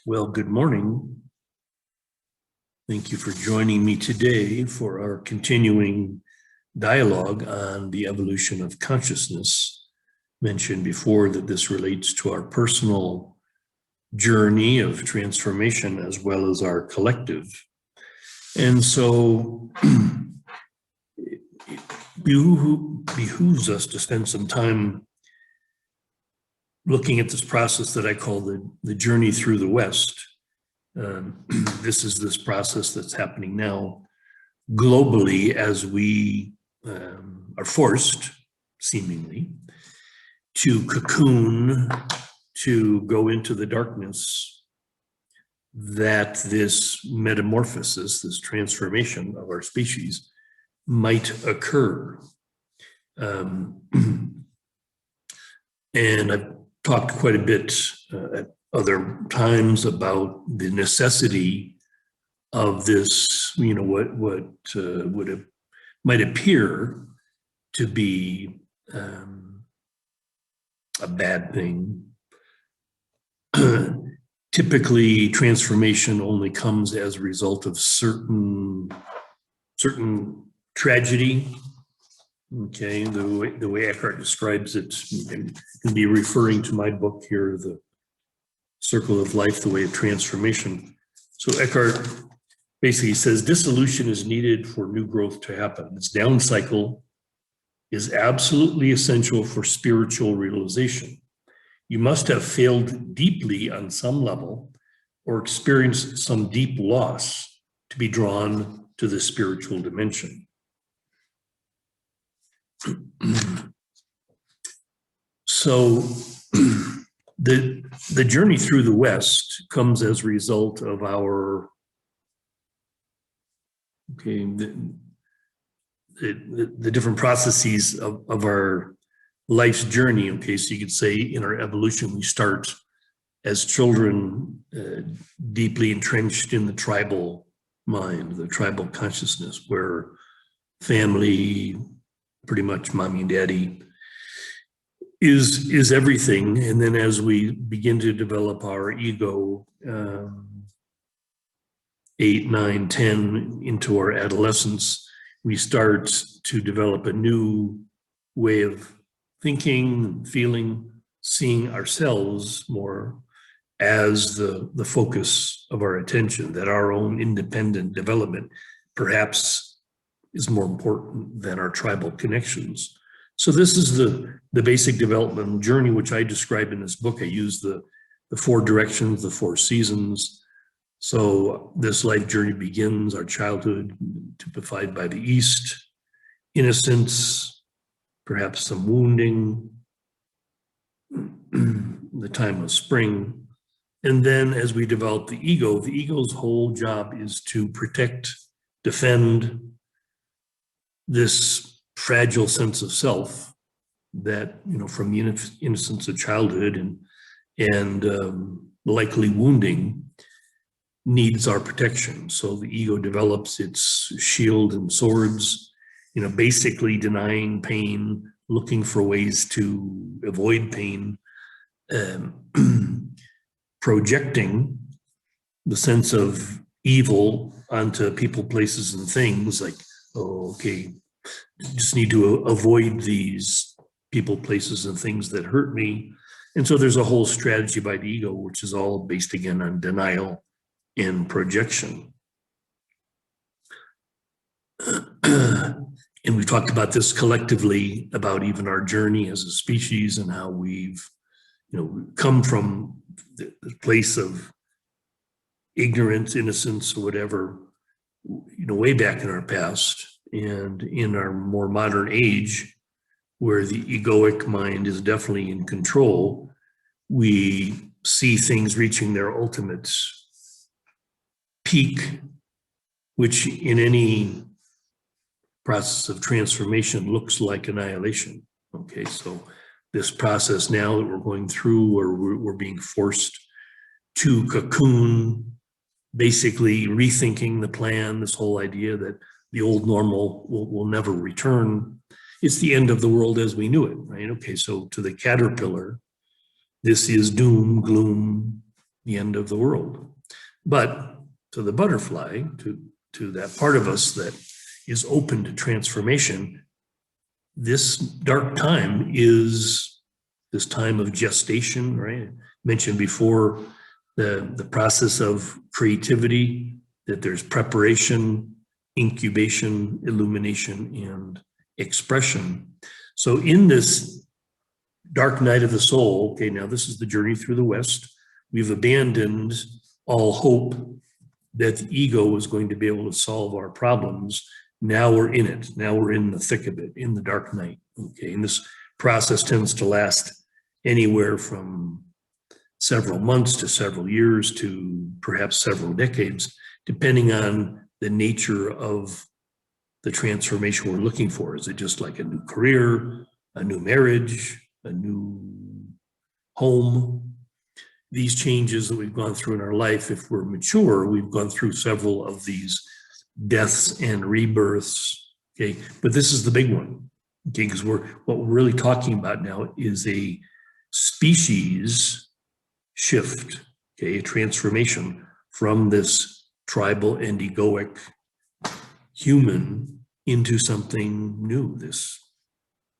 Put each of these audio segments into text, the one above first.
Well, good morning. Thank you for joining me today for our continuing dialogue on the evolution of consciousness. Mentioned before that this relates to our personal journey of transformation as well as our collective. And so it behooves us to spend some time looking at this process that I call the journey through the West. This is this process that's happening now globally as we are forced, seemingly, to cocoon, to go into the darkness, that this metamorphosis, this transformation of our species might occur. And I've talked quite a bit at other times about the necessity of this, what might appear to be a bad thing. Typically, transformation only comes as a result of certain tragedy. Okay, the way Eckhart describes it, and can be referring to my book here, The Circle of Life, The Way of Transformation. So Eckhart basically says dissolution is needed for new growth to happen. This down cycle is absolutely essential for spiritual realization. You must have failed deeply on some level or experienced some deep loss to be drawn to the spiritual dimension. So the journey through the West comes as a result of our, the different processes of our life's journey. Okay, so you could say in our evolution, we start as children deeply entrenched in the tribal mind, the tribal consciousness, where family, pretty much mommy and daddy, is everything. And then as we begin to develop our ego, 8, 9, 10 into our adolescence, we start to develop a new way of thinking, feeling, seeing ourselves more as the focus of our attention, that our own independent development perhaps is more important than our tribal connections. So this is the basic development journey, which I describe in this book. I use the 4 directions, the 4 seasons. So this life journey begins, our childhood, typified by the East, innocence, perhaps some wounding, the time of spring. And then as we develop the ego's whole job is to protect, defend this fragile sense of self that, from the innocence of childhood and likely wounding needs our protection. So the ego develops its shield and swords, basically denying pain, looking for ways to avoid pain, projecting the sense of evil onto people, places, and things, like, oh, okay, just need to avoid these people, places, and things that hurt me. And so there's a whole strategy by the ego, which is all based again on denial and projection. And we've talked about this collectively, about even our journey as a species and how we've, come from the place of ignorance, innocence, or whatever, way back in our past. And in our more modern age, where the egoic mind is definitely in control, we see things reaching their ultimate peak, which in any process of transformation looks like annihilation. Okay, so this process now that we're going through, where we're being forced to cocoon, basically rethinking the plan, this whole idea that the old normal will never return. It's the end of the world as we knew it, right? Okay, so to the caterpillar, this is doom, gloom, the end of the world. But to the butterfly, to that part of us that is open to transformation, this dark time is this time of gestation, right? I mentioned before the process of creativity, that there's preparation, incubation, illumination, and expression. So in this dark night of the soul, okay, now this is the journey through the West. We've abandoned all hope that the ego is going to be able to solve our problems. Now we're in it. Now we're in the thick of it, in the dark night. Okay, and this process tends to last anywhere from several months to several years to perhaps several decades, depending on the nature of the transformation we're looking for. Is it just like a new career, a new marriage, a new home? These changes that we've gone through in our life, if we're mature, we've gone through several of these deaths and rebirths, okay? But this is the big one, okay? Because what we're really talking about now is a species shift, okay? A transformation from this tribal and egoic human into something new, this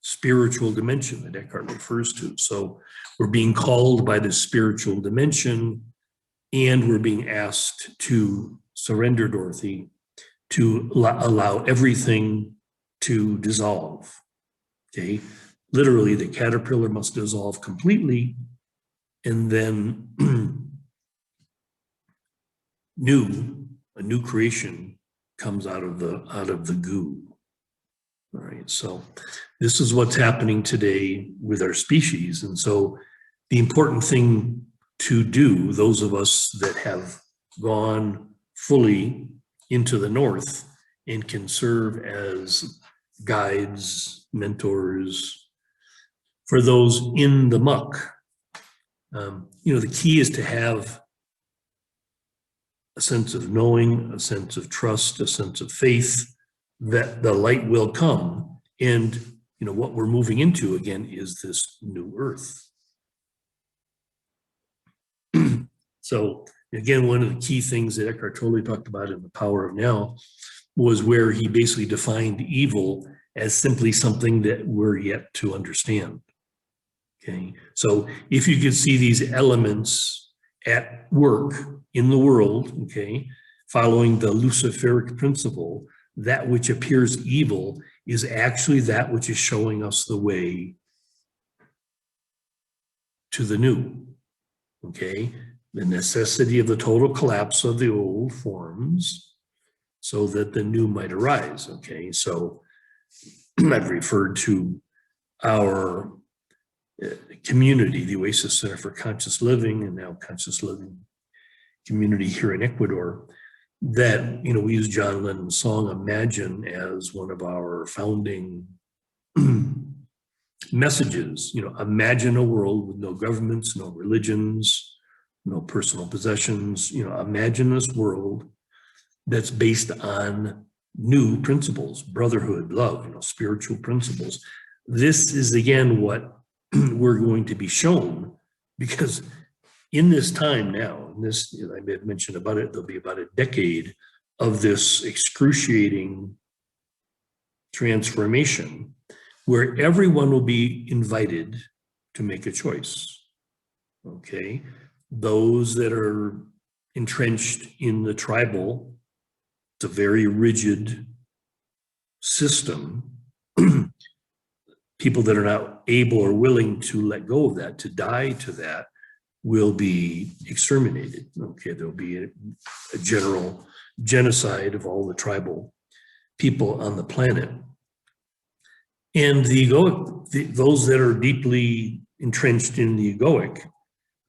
spiritual dimension that Eckhart refers to. So we're being called by this spiritual dimension, and we're being asked to surrender, Dorothy, to allow everything to dissolve, okay? Literally, the caterpillar must dissolve completely, and then a new creation comes out of the goo. All right, so this is what's happening today with our species. And so the important thing to do, those of us that have gone fully into the north and can serve as guides, mentors, for those in the muck, the key is to have a sense of knowing, a sense of trust, a sense of faith that the light will come. And what we're moving into again is this new earth. So again, one of the key things that Eckhart Tolle talked about in The Power of Now was where he basically defined evil as simply something that we're yet to understand. Okay, so if you could see these elements at work in the world, okay, following the luciferic principle, that which appears evil is actually that which is showing us the way to the new, okay? The necessity of the total collapse of the old forms so that the new might arise, okay? So I've referred to our community, the Oasis Center for Conscious Living, and now Conscious Living community here in Ecuador, that, we use John Lennon's song Imagine as one of our founding messages. Imagine a world with no governments, no religions, no personal possessions. Imagine this world that's based on new principles, brotherhood, love, spiritual principles. This is again what we're going to be shown, because in this time now, and this, I may have mentioned about it, there'll be about a decade of this excruciating transformation where everyone will be invited to make a choice, okay? Those that are entrenched in the tribal, it's a very rigid system. People that are not able or willing to let go of that, to die to that, will be exterminated. Okay, there'll be a general genocide of all the tribal people on the planet. And the egoic, those that are deeply entrenched in the egoic,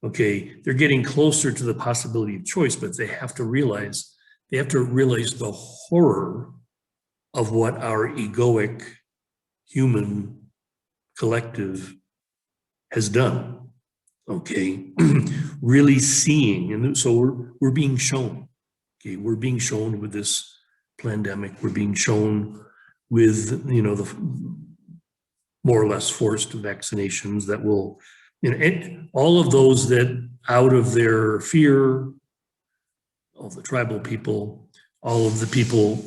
okay, they're getting closer to the possibility of choice, but they have to realize the horror of what our egoic human collective has done. Okay, really seeing, and so we're being shown. Okay, we're being shown with this pandemic. We're being shown with the more or less forced vaccinations that will all of those that out of their fear, all the tribal people, all of the people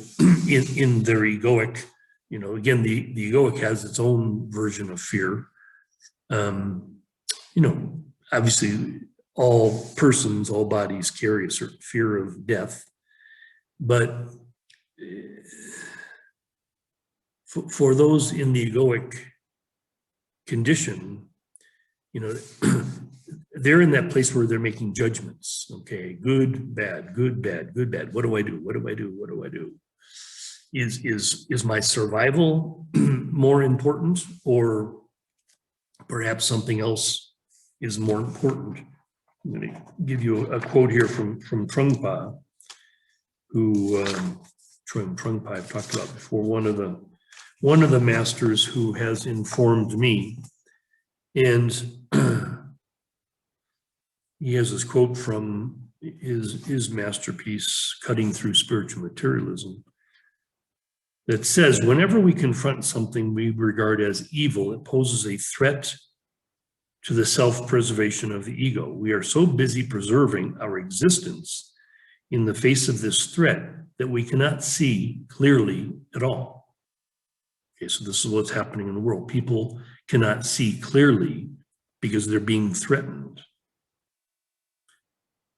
in their egoic, again, the egoic has its own version of fear. Obviously all persons, all bodies carry a certain fear of death, but for those in the egoic condition, they're in that place where they're making judgments. Okay, good, bad, good, bad, good, bad. What do I do? What do I do? What do I do? Is my survival more important, or perhaps something else is more important? I'm going to give you a quote here from Trungpa, who Trungpa I've talked about before, one of the masters who has informed me. And he has this quote from his masterpiece, Cutting Through Spiritual Materialism, that says, whenever we confront something we regard as evil, it poses a threat to the self-preservation of the ego. We are so busy preserving our existence in the face of this threat that we cannot see clearly at all. Okay, so this is what's happening in the world. People cannot see clearly because they're being threatened.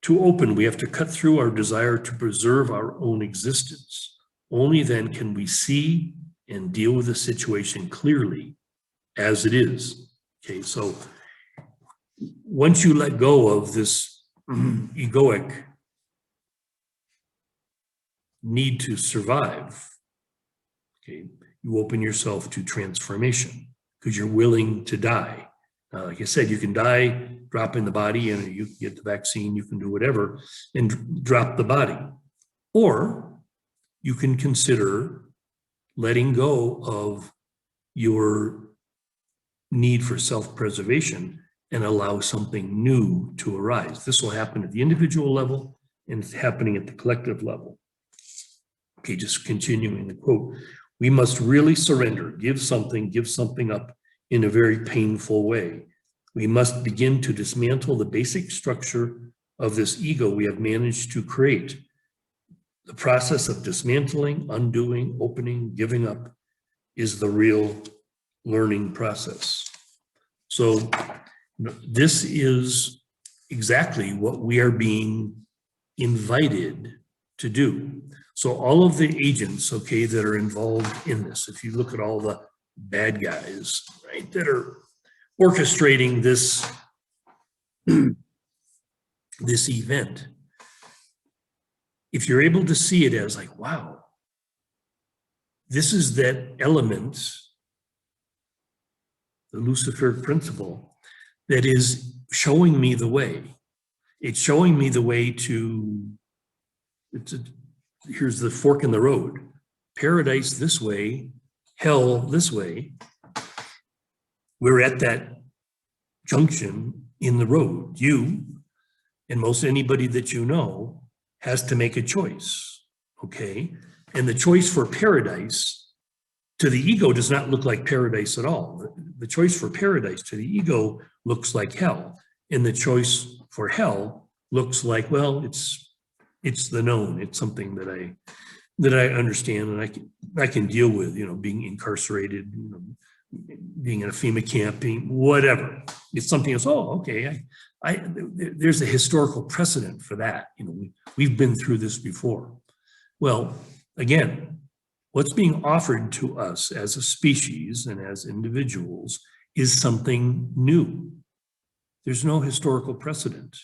To open, we have to cut through our desire to preserve our own existence. Only then can we see and deal with the situation clearly as it is. Okay, so once you let go of this egoic need to survive, okay, you open yourself to transformation because you're willing to die. Like I said, you can die, drop in the body, and you can get the vaccine, you can do whatever, and drop the body. Or you can consider letting go of your need for self-preservation and allow something new to arise. This will happen at the individual level, and it's happening at the collective level. Okay, just continuing the quote. We must really surrender, give something up in a very painful way. We must begin to dismantle the basic structure of this ego we have managed to create. The process of dismantling, undoing, opening, giving up is the real learning process. So this is exactly what we are being invited to do. So all of the agents, okay, that are involved in this, if you look at all the bad guys, right, that are orchestrating this, this event, if you're able to see it as like, wow, this is that element, the luciferic principle, that is showing me the way. It's showing me the way to, here's the fork in the road. Paradise this way, hell this way. We're at that junction in the road. You, and most anybody that you know, has to make a choice, okay? And the choice for paradise to the ego does not look like paradise at all. The choice for paradise to the ego looks like hell. And the choice for hell looks like, well, it's the known. It's something that I understand and I can deal with, being incarcerated, being in a FEMA camp, being whatever. It's something else. Oh, okay. There's a historical precedent for that. We've been through this before. Well, again, what's being offered to us as a species and as individuals is something new. There's no historical precedent.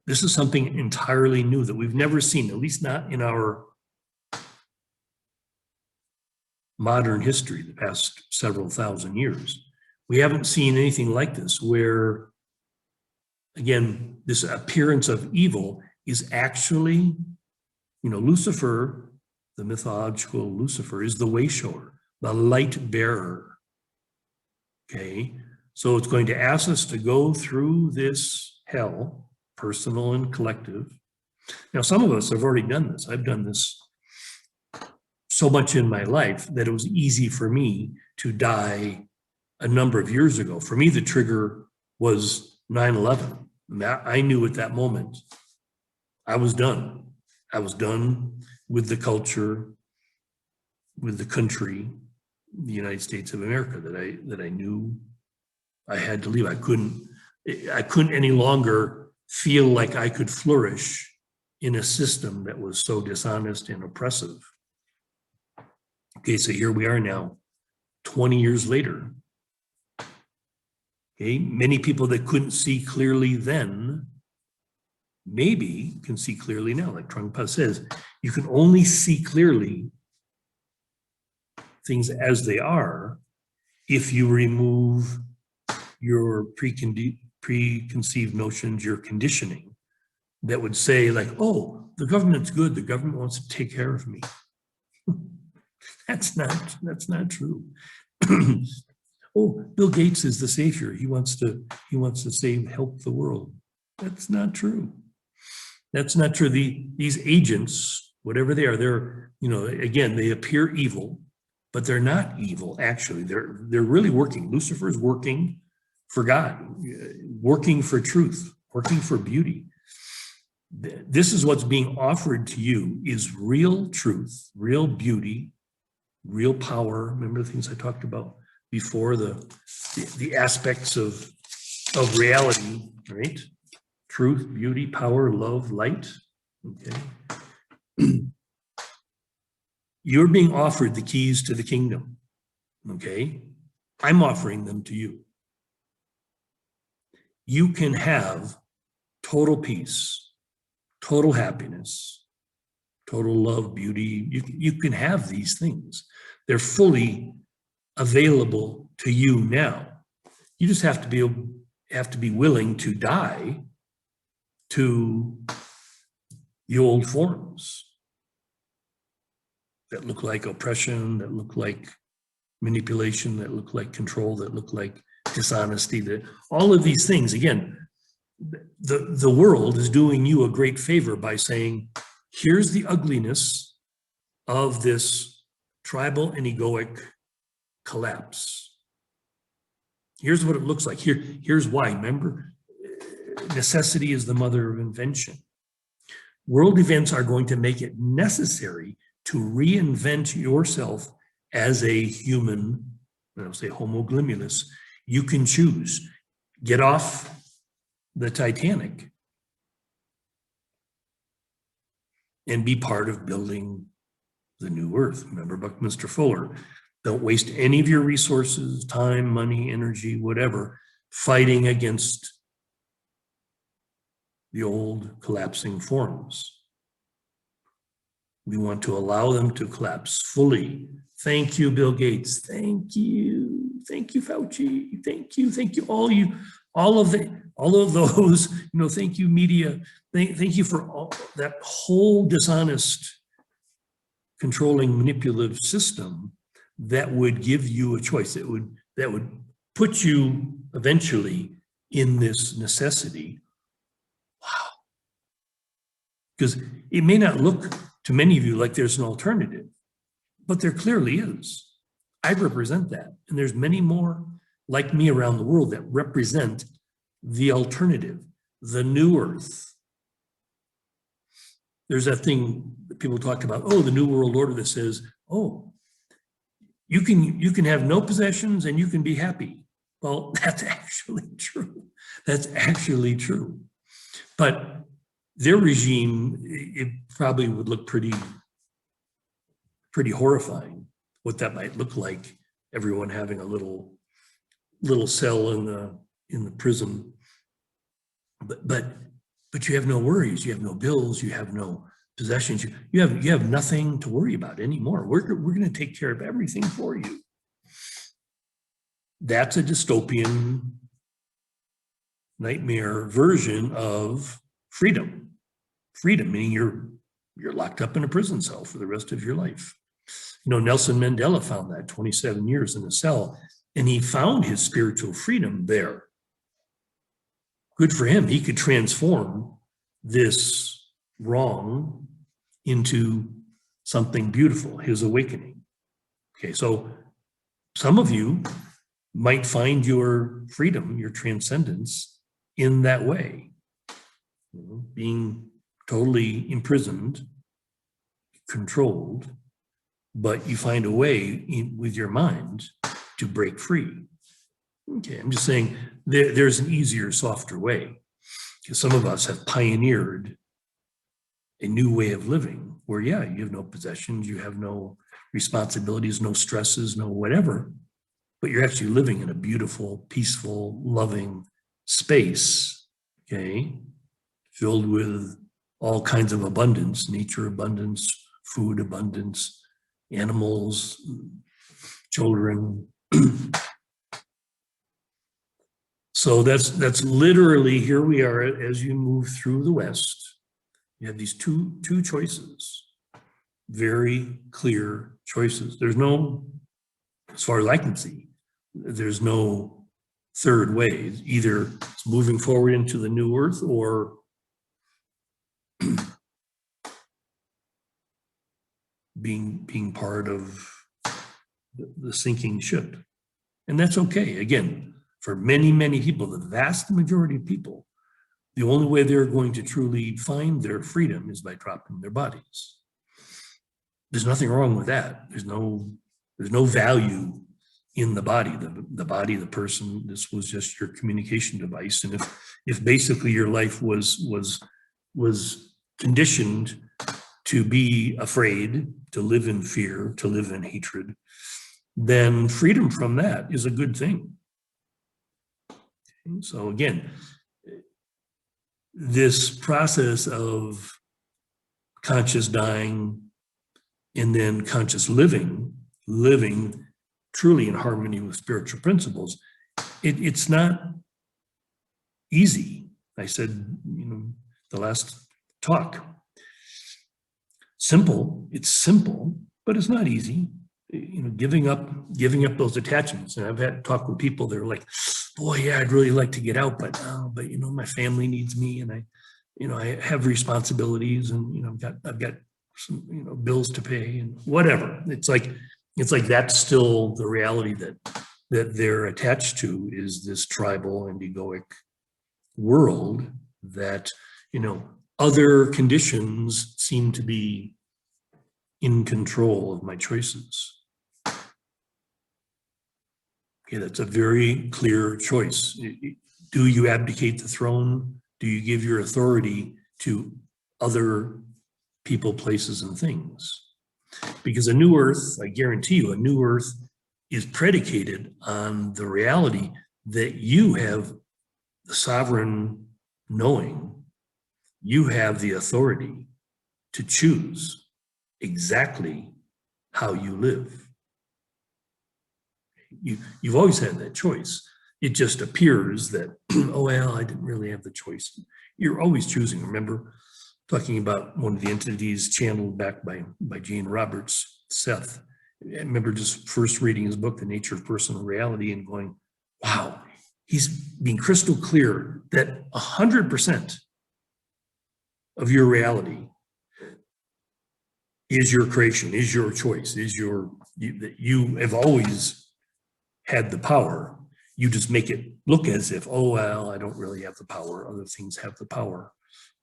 This is something entirely new that we've never seen, at least not in our modern history, the past several thousand years. We haven't seen anything like this where, again, this appearance of evil is actually, Lucifer, the mythological Lucifer, is the wayshower, the light bearer. Okay, so it's going to ask us to go through this hell, personal and collective. Now, some of us have already done this. I've done this so much in my life that it was easy for me to die a number of years ago. For me, the trigger was 9/11. I knew at that moment I was done. I was done with the culture, with the country, the United States of America, that I knew I had to leave. I couldn't any longer feel like I could flourish in a system that was so dishonest and oppressive. Okay, so here we are now, 20 years later. Okay, many people that couldn't see clearly then, maybe can see clearly now. Like Trungpa says, you can only see clearly things as they are if you remove your preconceived notions, your conditioning that would say like, oh, the government's good, the government wants to take care of me. That's not true. Oh, Bill Gates is the savior. He wants to help the world. That's not true. That's not true. These agents, whatever they are, they're, again, they appear evil, but they're not evil, actually. They're really working. Lucifer's working for God, working for truth, working for beauty. This is what's being offered to you, is real truth, real beauty, real power. Remember the things I talked about before, the aspects of reality, right? Truth, beauty, power, love, light. Okay. You're being offered the keys to the kingdom. Okay. I'm offering them to you. You can have total peace, total happiness, total love, beauty. You can have these things. They're fully available to you now. You just have to be willing to die to the old forms that look like oppression, that look like manipulation, that look like control, that look like dishonesty, that all of these things. Again, the world is doing you a great favor by saying, here's the ugliness of this tribal and egoic collapse. Here's what it looks like. Here's why. Remember, necessity is the mother of invention. World events are going to make it necessary to reinvent yourself as a human, I'll say homo globulus. You can choose. Get off the Titanic and be part of building the new earth. Remember Buckminster Fuller. Don't waste any of your resources, time, money, energy, whatever, fighting against the old collapsing forms. We want to allow them to collapse fully. Thank you, Bill Gates. Thank you. Thank you, Fauci. Thank you, all of those, thank you, media. Thank you for all that whole dishonest, controlling, manipulative system that would give you a choice, that would put you eventually in this necessity. Wow. Because it may not look to many of you like there's an alternative, but there clearly is. I represent that. And there's many more like me around the world that represent the alternative, the new earth. There's that thing that people talk about, oh, the New World Order, that says, oh, you can have no possessions and you can be happy. Well, that's actually true. That's actually true. But their regime, it probably would look pretty horrifying, what that might look like, everyone having a little cell in the prison. But you have no worries, you have no bills, you have no possessions, you have nothing to worry about anymore. We're going to take care of everything for you. That's a dystopian nightmare version of freedom. Freedom meaning you're locked up in a prison cell for the rest of your life. Nelson Mandela found that 27 years in a cell, and he found his spiritual freedom there. Good for him. He could transform this wrong into something beautiful, his awakening. Okay, so some of you might find your freedom, your transcendence in that way. You know, being totally imprisoned, controlled, but you find a way with your mind to break free. Okay, I'm just saying there's an easier, softer way. Because some of us have pioneered a new way of living where, yeah, you have no possessions, you have no responsibilities, no stresses, no whatever, but you're actually living in a beautiful, peaceful, loving space, okay, filled with all kinds of abundance, nature abundance, food abundance, animals, children. So that's literally, here we are as you move through the West. You have these two choices, very clear choices. There's no, as far as I can see, there's no third way. Either it's moving forward into the new earth or being part of the sinking ship. And that's okay. Again, for many, many people, the vast majority of people, the only way they're going to truly find their freedom is by dropping their bodies. There's nothing wrong with that. There's no value in the body, the body, the person. This was just your communication device. And if basically your life was conditioned to be afraid, to live in fear, to live in hatred, then freedom from that is a good thing. So again, this process of conscious dying and then conscious living truly in harmony with spiritual principles, it's not easy. I said, the last talk, it's simple, but it's not easy. Giving up those attachments. And I've had talk with people that are like, boy, yeah, I'd really like to get out, but my family needs me, and I have responsibilities, and I've got some bills to pay and whatever. It's like that's still the reality that they're attached to, is this tribal and egoic world that other conditions seem to be in control of my choices. Okay, that's a very clear choice. Do you abdicate the throne? Do you give your authority to other people, places, and things? Because a new earth, I guarantee you, a new earth is predicated on the reality that you have the sovereign knowing, you have the authority to choose exactly how you live. You've always had that choice. It just appears that, oh, well, I didn't really have the choice. You're always choosing. Remember talking about one of the entities channeled back by Gene Roberts, Seth. I remember just first reading his book, The Nature of Personal Reality, and going, wow, he's being crystal clear that 100% of your reality is your creation, is your choice, that you have always had the power. You just make it look as if, oh, well, I don't really have the power. Other things have the power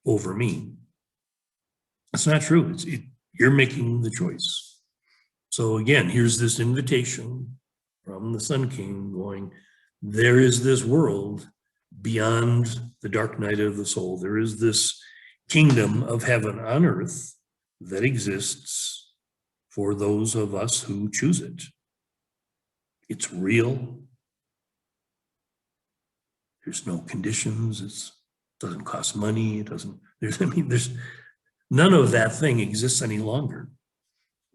over me. That's not true. You're making the choice. So again, here's this invitation from the Sun King going, there is this world beyond the dark night of the soul. There is this kingdom of heaven on earth that exists for those of us who choose it. It's real. There's no conditions. It doesn't cost money. There's none of that thing exists any longer.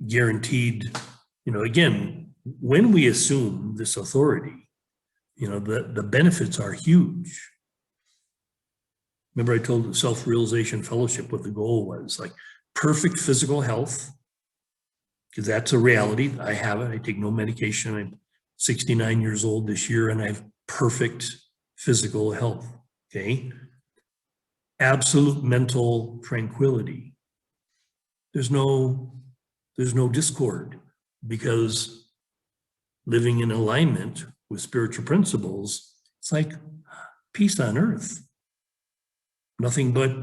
Guaranteed, again, when we assume this authority, the benefits are huge. Remember I told the Self-Realization Fellowship what the goal was, like perfect physical health, because that's a reality. I have it. I take no medication. I'm 69 years old this year, and I have perfect physical health, okay? Absolute mental tranquility. There's no discord, because living in alignment with spiritual principles, it's like peace on earth. Nothing but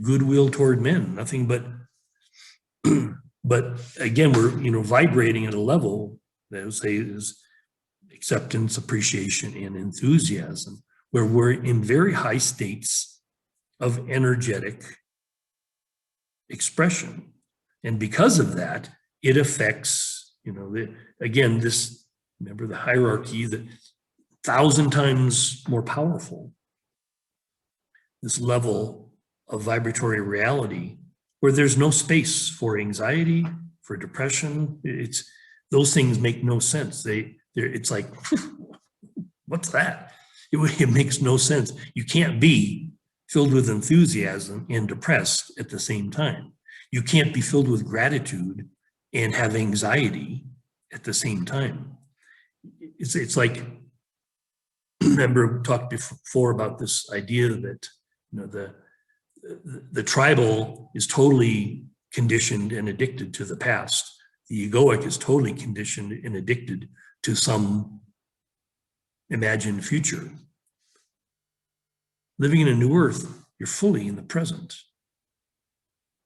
goodwill toward men, nothing but, but again, we're, vibrating at a level that I would say is acceptance, appreciation, and enthusiasm, where we're in very high states of energetic expression. And because of that, it affects, again, this, remember the hierarchy, that 1,000 times more powerful, this level of vibratory reality where there's no space for anxiety, for depression. Those things make no sense. It's like, what's that? It makes no sense. You can't be filled with enthusiasm and depressed at the same time. You can't be filled with gratitude and have anxiety at the same time. It's like, remember we talked before about this idea that the tribal is totally conditioned and addicted to the past. The egoic is totally conditioned and addicted to some imagined future. Living in a new earth, you're fully in the present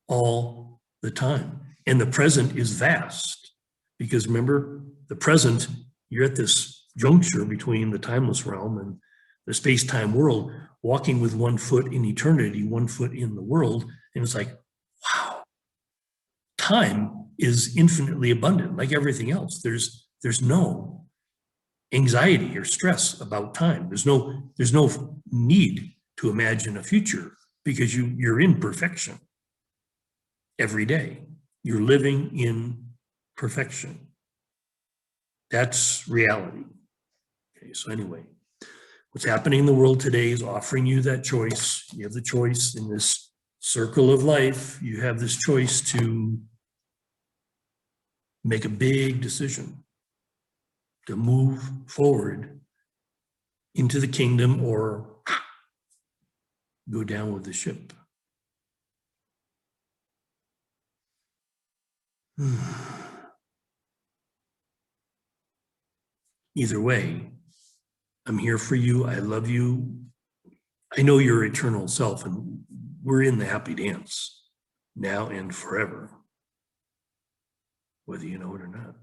all the time. And the present is vast because remember, the present, you're at this juncture between the timeless realm and the space-time world, walking with 1 foot in eternity, 1 foot in the world. And it's like, wow, time is infinitely abundant, like everything else. There's no anxiety or stress about time. There's no need to imagine a future because you're in perfection every day. You're living in perfection. That's reality. Okay, so anyway, what's happening in the world today is offering you that choice. You have the choice in this circle of life. You have this choice to make a big decision, to move forward into the kingdom or go down with the ship. Either way, I'm here for you. I love you. I know your eternal self, and we're in the happy dance now and forever, whether you know it or not.